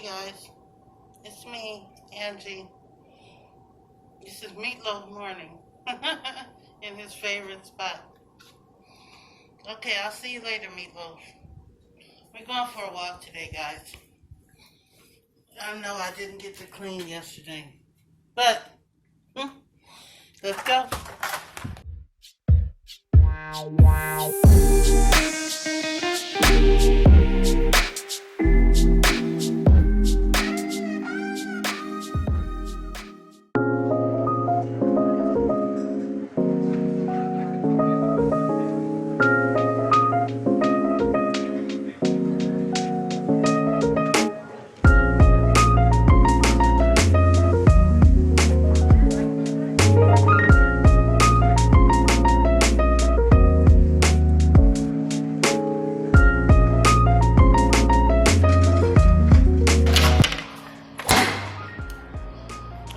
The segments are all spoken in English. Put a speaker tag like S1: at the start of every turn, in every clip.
S1: Hi guys, it's me, Angie. This is Meatloaf Morning in his favorite spot. Okay, I'll see you later, Meatloaf. We're going for a walk today, guys. I know I didn't get to clean yesterday, but let's go.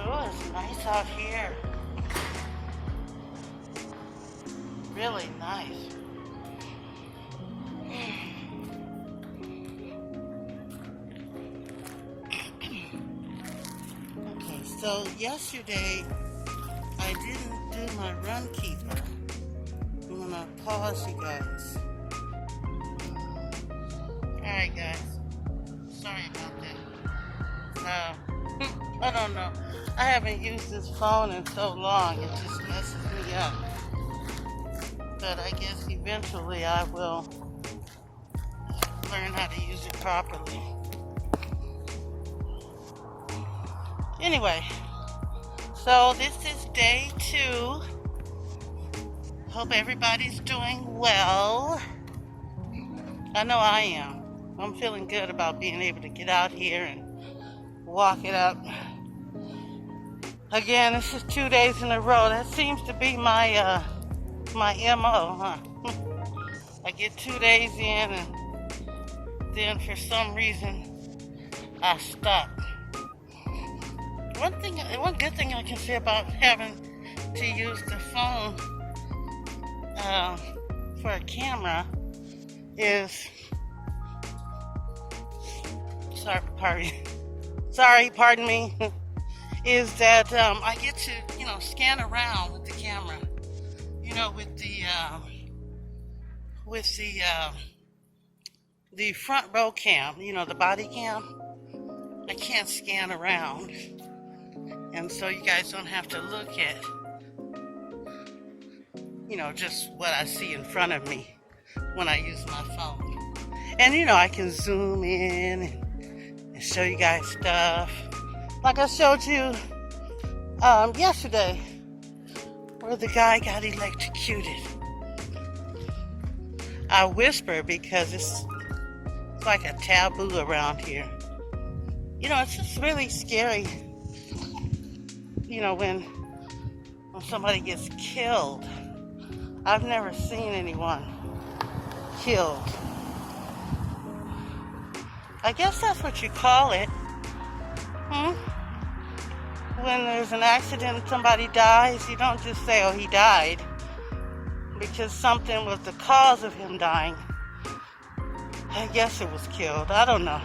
S1: Oh, it's nice out here. Really nice. Okay, so yesterday I didn't do my run keeper. I'm gonna pause you guys. Alright guys, sorry about that. I don't know. I haven't used this phone in so long, it just messes me up. But I guess eventually I will learn how to use it properly. Anyway, so this is day 2. Hope everybody's doing well. I know I am. I'm feeling good about being able to get out here and walk it up. Again, this is 2 days in a row. That seems to be my my MO, huh? I get 2 days in and then for some reason I stop. One good thing I can say about having to use the phone for a camera is, pardon me, is that I get to, scan around with the camera, with the front row cam, the body cam. I can't scan around, and so you guys don't have to look at, just what I see in front of me when I use my phone. And I can zoom in and show you guys stuff like I showed you yesterday where the guy got electrocuted. I whisper because it's like a taboo around here. It's just really scary, when somebody gets killed. I've never seen anyone killed. I guess that's what you call it. When there's an accident and somebody dies, you don't just say, oh, he died, because something was the cause of him dying. I guess it was killed. I don't know.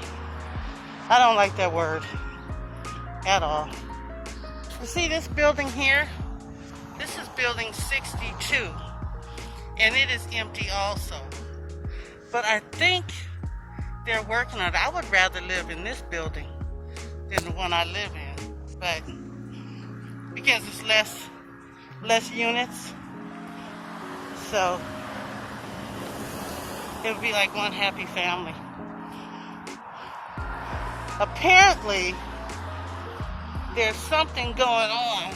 S1: I don't like that word at all. You see this building here? This is building 62, and it is empty also. But I think they're working on it. I would rather live in this building than the one I live in, but because it's less units, so it would be like one happy family. Apparently, there's something going on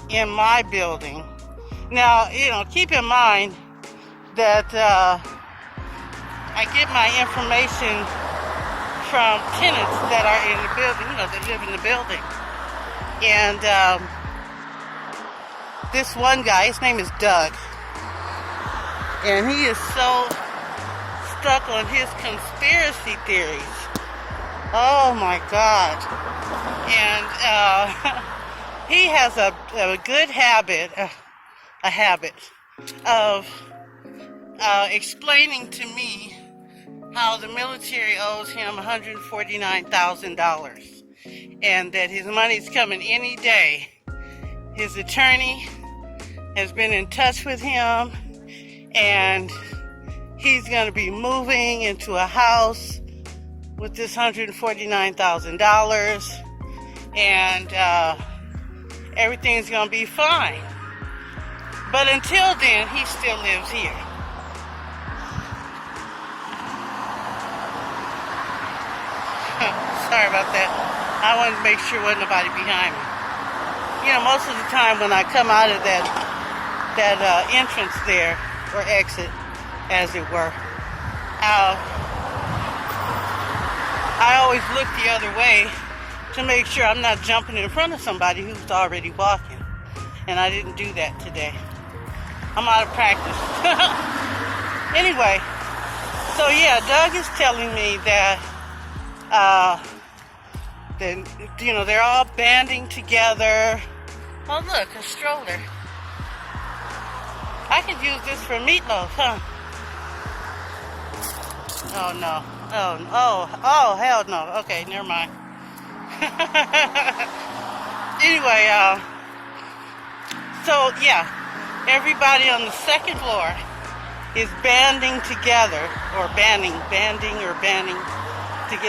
S1: in my building. Now, keep in mind that I get my information from tenants that are in the building, that live in the building. And this one guy, his name is Doug, and he is so stuck on his conspiracy theories. Oh my God. And he has a good habit, of explaining to me how the military owes him $149,000 and that his money's coming any day. His attorney has been in touch with him, and he's going to be moving into a house with this $149,000, and everything's going to be fine. But until then, he still lives here. Sorry about that. I wanted to make sure there wasn't nobody behind me. You know, most of the time when I come out of that entrance there, or exit, as it were, I always look the other way to make sure I'm not jumping in front of somebody who's already walking. And I didn't do that today. I'm out of practice. Anyway, so yeah, Doug is telling me that they're all banding together. Oh look, a stroller. I could use this for meatloaf, huh? Oh no. Oh, hell no. Okay, never mind. Anyway, so yeah, everybody on the second floor is banding together, or banding together.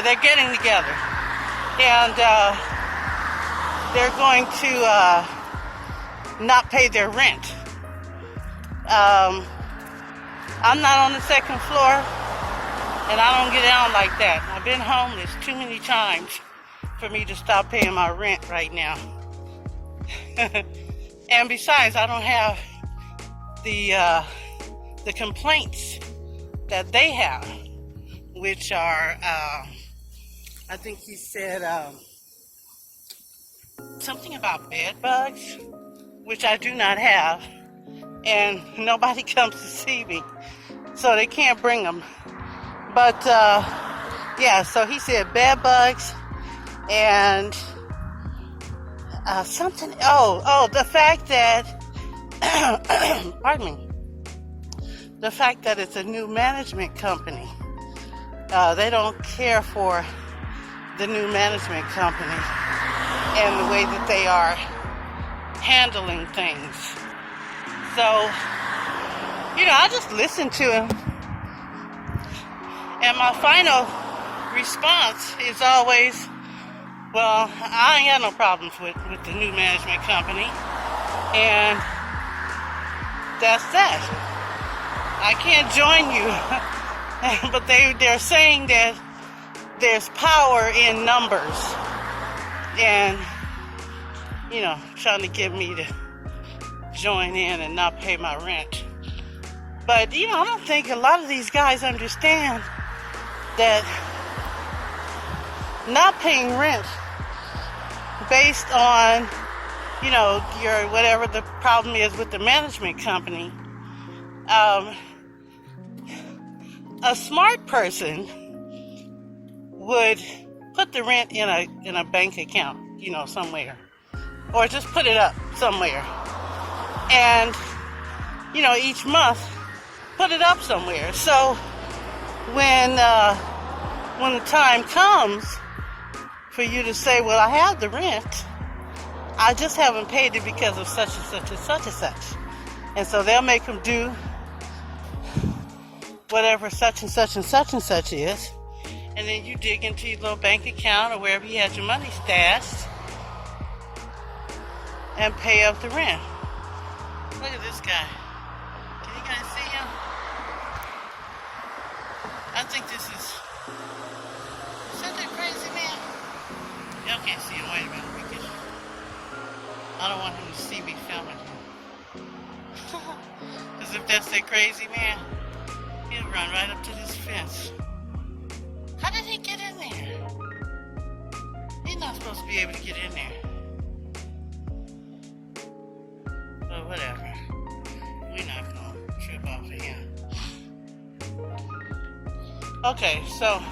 S1: They're getting together, and they're going to not pay their rent. I'm not on the second floor, and I don't get down like that. I've been homeless too many times for me to stop paying my rent right now. And besides, I don't have the complaints that they have, which are, I think he said something about bed bugs, which I do not have, and nobody comes to see me, so they can't bring them. But yeah, so he said bed bugs and something. Oh, the fact that pardon me. The fact that it's a new management company. They don't care for the new management company and the way that they are handling things. So, you know, I just listen to him. And my final response is always, well, I ain't got no problems with the new management company. And that's that. I can't join you. But they're saying that there's power in numbers. And, you know, trying to get me to join in and not pay my rent. But, you know, I don't think a lot of these guys understand that not paying rent based on, you know, your whatever the problem is with the management company, a smart person would put the rent in a bank account, you know, somewhere, or just put it up somewhere, and, you know, each month put it up somewhere. So when the time comes for you to say, well, I have the rent, I just haven't paid it because of such and such and such and such. And so they'll make them do whatever such and such and such and such is. And then you dig into your little bank account or wherever you had your money stashed and pay up the rent. Look at this guy. Can you guys see him? I think this is that crazy man? Y'all can't see him. Wait a minute. Because I don't want him to see me filming him. Because if that's that crazy man, he'll run right up to this fence. How did he get in there? He's not supposed to be able to get in there. But whatever. We're not going to trip off of him. Okay, so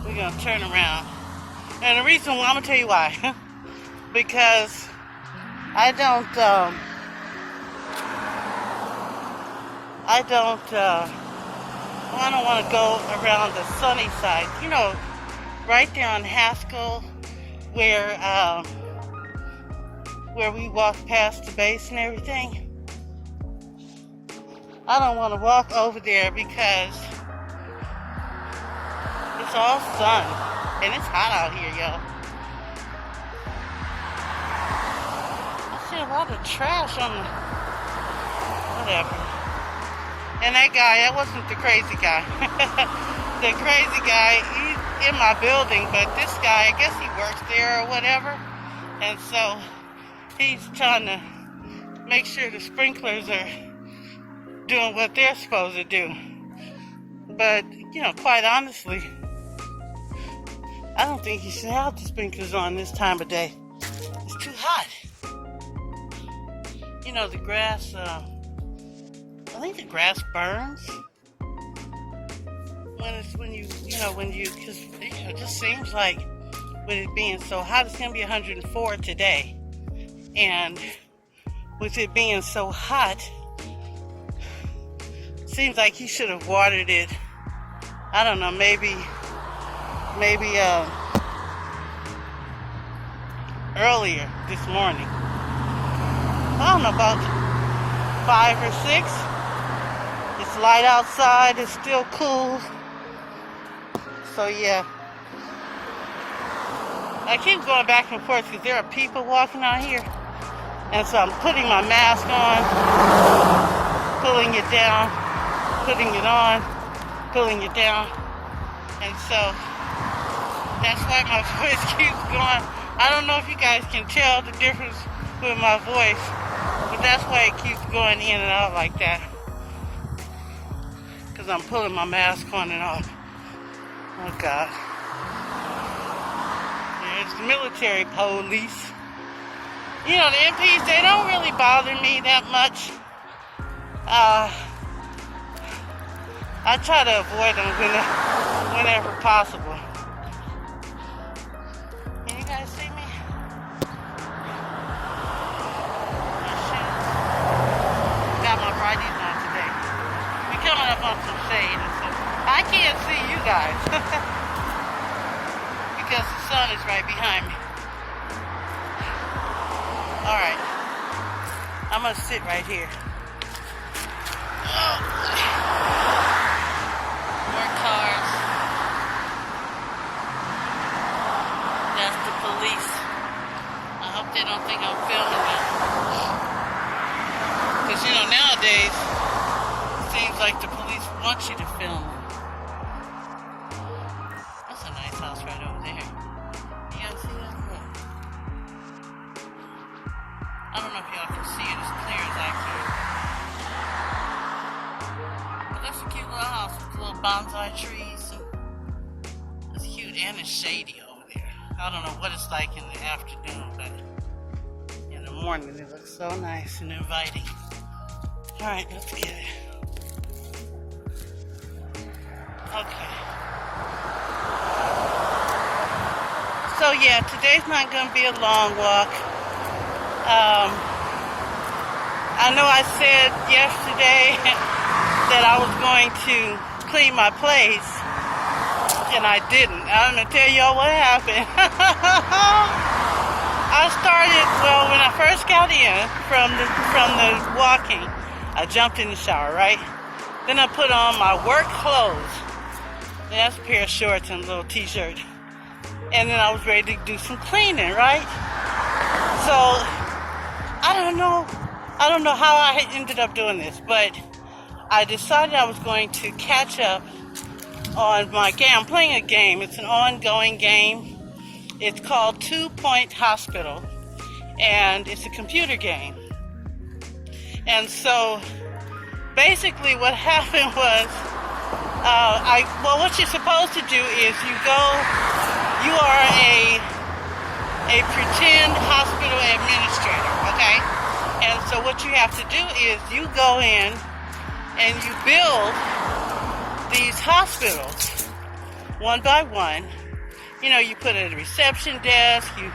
S1: we're going to turn around. And the reason why, I'm going to tell you why. Because I don't I don't want to go around the sunny side. You know, right there on Haskell, where we walk past the base and everything. I don't want to walk over there because it's all sun and it's hot out here, y'all. I see a lot of trash on the whatever. And that wasn't the crazy guy. The crazy guy, he's in my building, but this guy, I guess he works there or whatever. And so he's trying to make sure the sprinklers are doing what they're supposed to do. But, you know, quite honestly, I don't think you should have the sprinklers on this time of day. It's too hot. You know, the grass, I think the grass burns because it just seems like with it being so hot, it's going to be 104 today. And with it being so hot, seems like he should have watered it. I don't know, maybe earlier this morning. I don't know, about 5 or 6. It's light outside, it's still cool. So yeah, I keep going back and forth because there are people walking out here. And so I'm putting my mask on, pulling it down, putting it on, pulling it down. And so that's why my voice keeps going. I don't know if you guys can tell the difference with my voice, but that's why it keeps going in and out like that. Because I'm pulling my mask on and off. Oh God. There's the military police. You know, the MPs, they don't really bother me that much. I try to avoid them whenever possible. Can you guys see me? My shoes. Got my brighties on today. We're coming up on some shade and stuff. I can't see you guys because the sun is right behind me. Alright, I'm gonna sit right here. Oh. More cars. That's the police. I hope they don't think I'm filming them. Because, you know, nowadays, it seems like the police want you to film. That's a nice house right over there. You guys see that? Look. I don't know if y'all can see it as clear as I can. But that's a cute little house with little bonsai trees. It's cute and it's shady over there. I don't know what it's like in the afternoon, but in the morning it looks so nice and inviting. Alright, let's get it. Okay. So yeah, today's not going to be a long walk. I know I said yesterday that I was going to clean my place, and I didn't. I'm going to tell y'all what happened. When I first got in from the walking, I jumped in the shower, right? Then I put on my work clothes. That's a pair of shorts and a little t-shirt. And then I was ready to do some cleaning, right? So I don't know how I ended up doing this, but I decided I was going to catch up on my game. I'm playing a game. It's an ongoing game. It's called 2 Point Hospital, and it's a computer game. And so basically what happened was, what you're supposed to do is you are a pretend hospital administrator, okay? And so what you have to do is you go in and you build these hospitals one by one. You know, you put a reception desk, you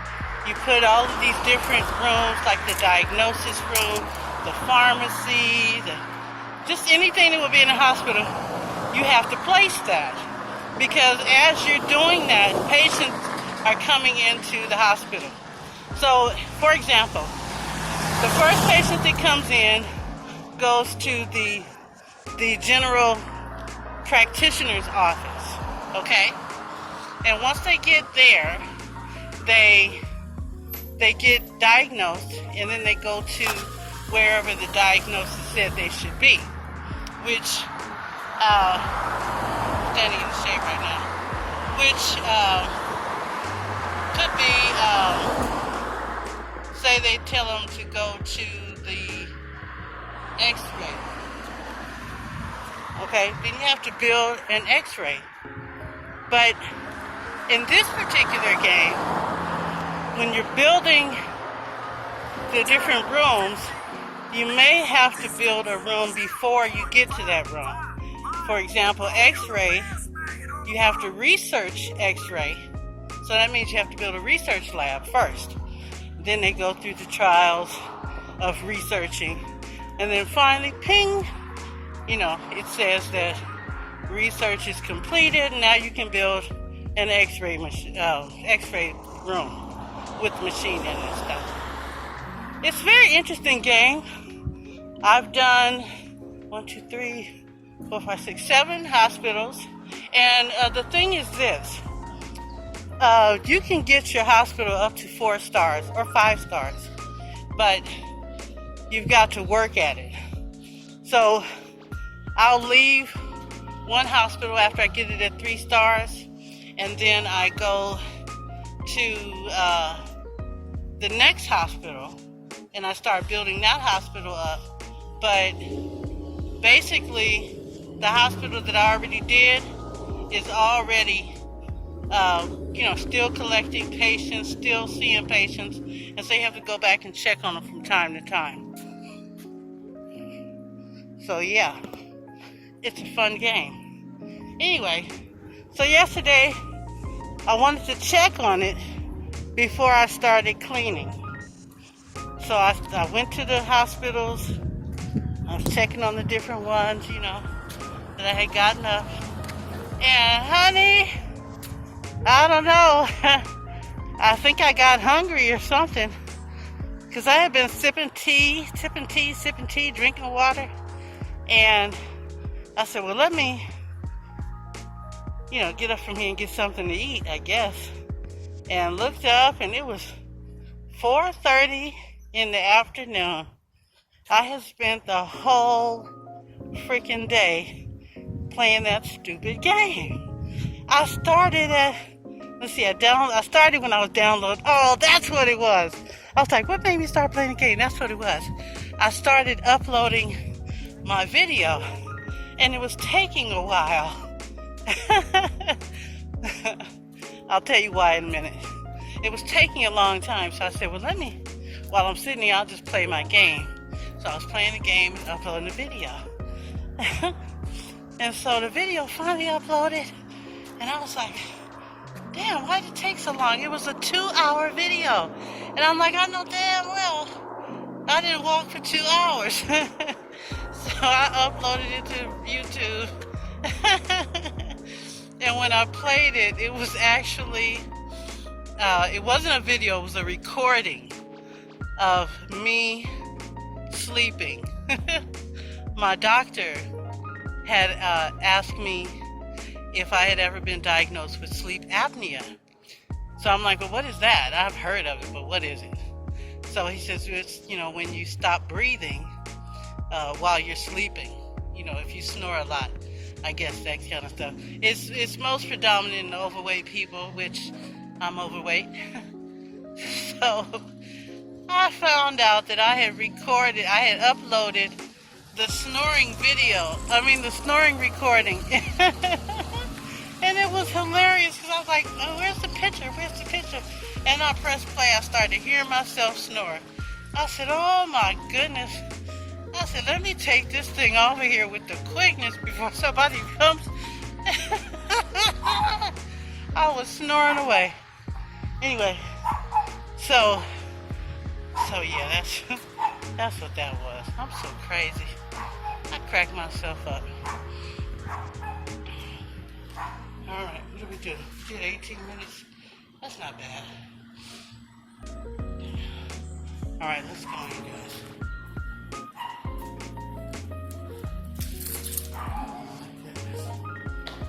S1: put all of these different rooms, like the diagnosis room, the pharmacy, just anything that would be in a hospital, you have to place that. Because as you're doing that, patients are coming into the hospital. So, for example, the first patient that comes in goes to the general practitioner's office, okay? And once they get there, they get diagnosed, and then they go to wherever the diagnosis said they should be, which, standing in the shade right now, which could be, say they tell them to go to the x-ray. Okay, then you have to build an x-ray. But in this particular game, when you're building the different rooms, you may have to build a room before you get to that room. For example, x-ray, you have to research x-ray. So that means you have to build a research lab first. Then they go through the trials of researching. And then finally, ping, it says that research is completed. Now you can build an x-ray room with machine in it and stuff. It's a very interesting game. I've done 7 hospitals. And the thing is this. You can get your hospital up to 4 stars or 5 stars. But you've got to work at it. So I'll leave one hospital after I get it at 3 stars. And then I go to the next hospital, and I start building that hospital up. But basically, the hospital that I already did is already, still collecting patients, still seeing patients, and so you have to go back and check on them from time to time. So yeah, it's a fun game. Anyway, so yesterday, I wanted to check on it before I started cleaning. So I went to the hospitals. I was checking on the different ones, that I had gotten up. And honey, I don't know. I think I got hungry or something. Because I had been sipping tea, drinking water. And I said, well, let me get up from here and get something to eat, I guess. And looked up, and it was 4:30 in the afternoon. I had spent the whole freaking day playing that stupid game. I started I started when I was downloading. Oh, that's what it was. I was like, what made me start playing the game? That's what it was. I started uploading my video, and it was taking a while. I'll tell you why in a minute. It was taking a long time, so I said, well, while I'm sitting here, I'll just play my game. So I was playing the game and uploading the video. And so the video finally uploaded, and I was like, damn, why did it take so long? It was a 2-hour video. And I'm like, I know damn well I didn't walk for 2 hours. So I uploaded it to YouTube. And when I played it, it was actually, it wasn't a video, it was a recording of me sleeping. My doctor had asked me if I had ever been diagnosed with sleep apnea. So I'm like, well, what is that? I've heard of it, but what is it? So he says, it's, when you stop breathing while you're sleeping. If you snore a lot, I guess that kind of stuff. It's most predominant in overweight people, which I'm overweight. So I found out that I had uploaded the snoring recording. And it was hilarious because I was like, oh, where's the picture? And I pressed play. I started hearing myself snore. I said, oh my goodness. I said, let me take this thing over here with the quickness before somebody comes. I was snoring away. Anyway, so yeah, that's what that was. I'm so crazy. I cracked myself up. Alright, what do we do? We did 18 minutes. That's not bad. Alright, let's go, you guys.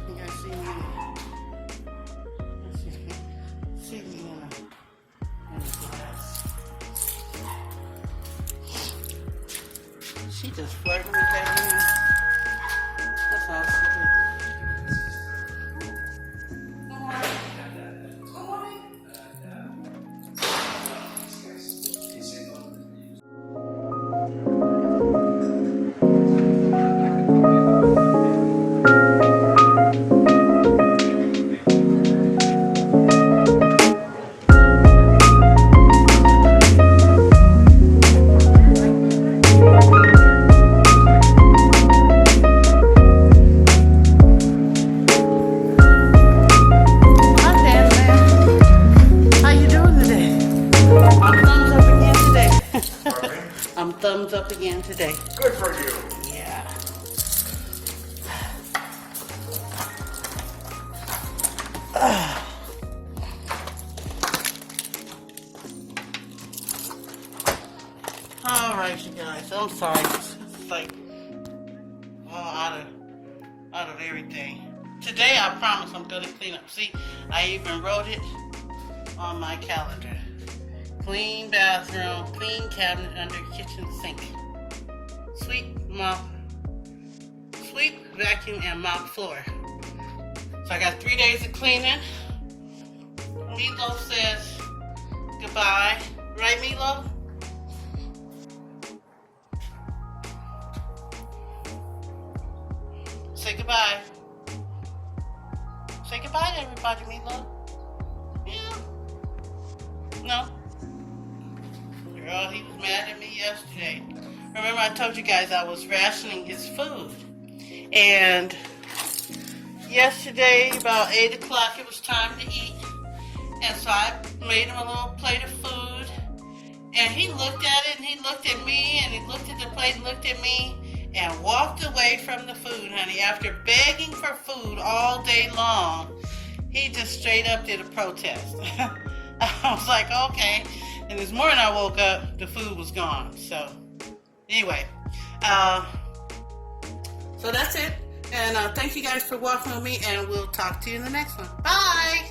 S1: You guys see me? See me in a glass. She just flirting with that man. That's all she did. I'm thumbs up again today.
S2: Good for you.
S1: Yeah. All right, you guys. I'm sorry. It's like out of everything. Today, I promise I'm gonna clean up. See, I even wrote it on my calendar. Clean bathroom, clean cabinet under kitchen sink. Sweep, vacuum, and mop floor. So I got 3 days of cleaning. Meatloaf says goodbye. Right, Meatloaf? Say goodbye. Say goodbye to everybody, Meatloaf. Yeah. No? Girl, he was mad at me yesterday. Remember I told you guys I was rationing his food. And yesterday, about 8 o'clock, it was time to eat. And so I made him a little plate of food. And he looked at it, and he looked at me, and he looked at the plate and looked at me, and walked away from the food, honey. After begging for food all day long, he just straight up did a protest. I was like, okay. And this morning I woke up, the food was gone. So, anyway. So that's it. And thank you guys for watching with me, and we'll talk to you in the next one. Bye!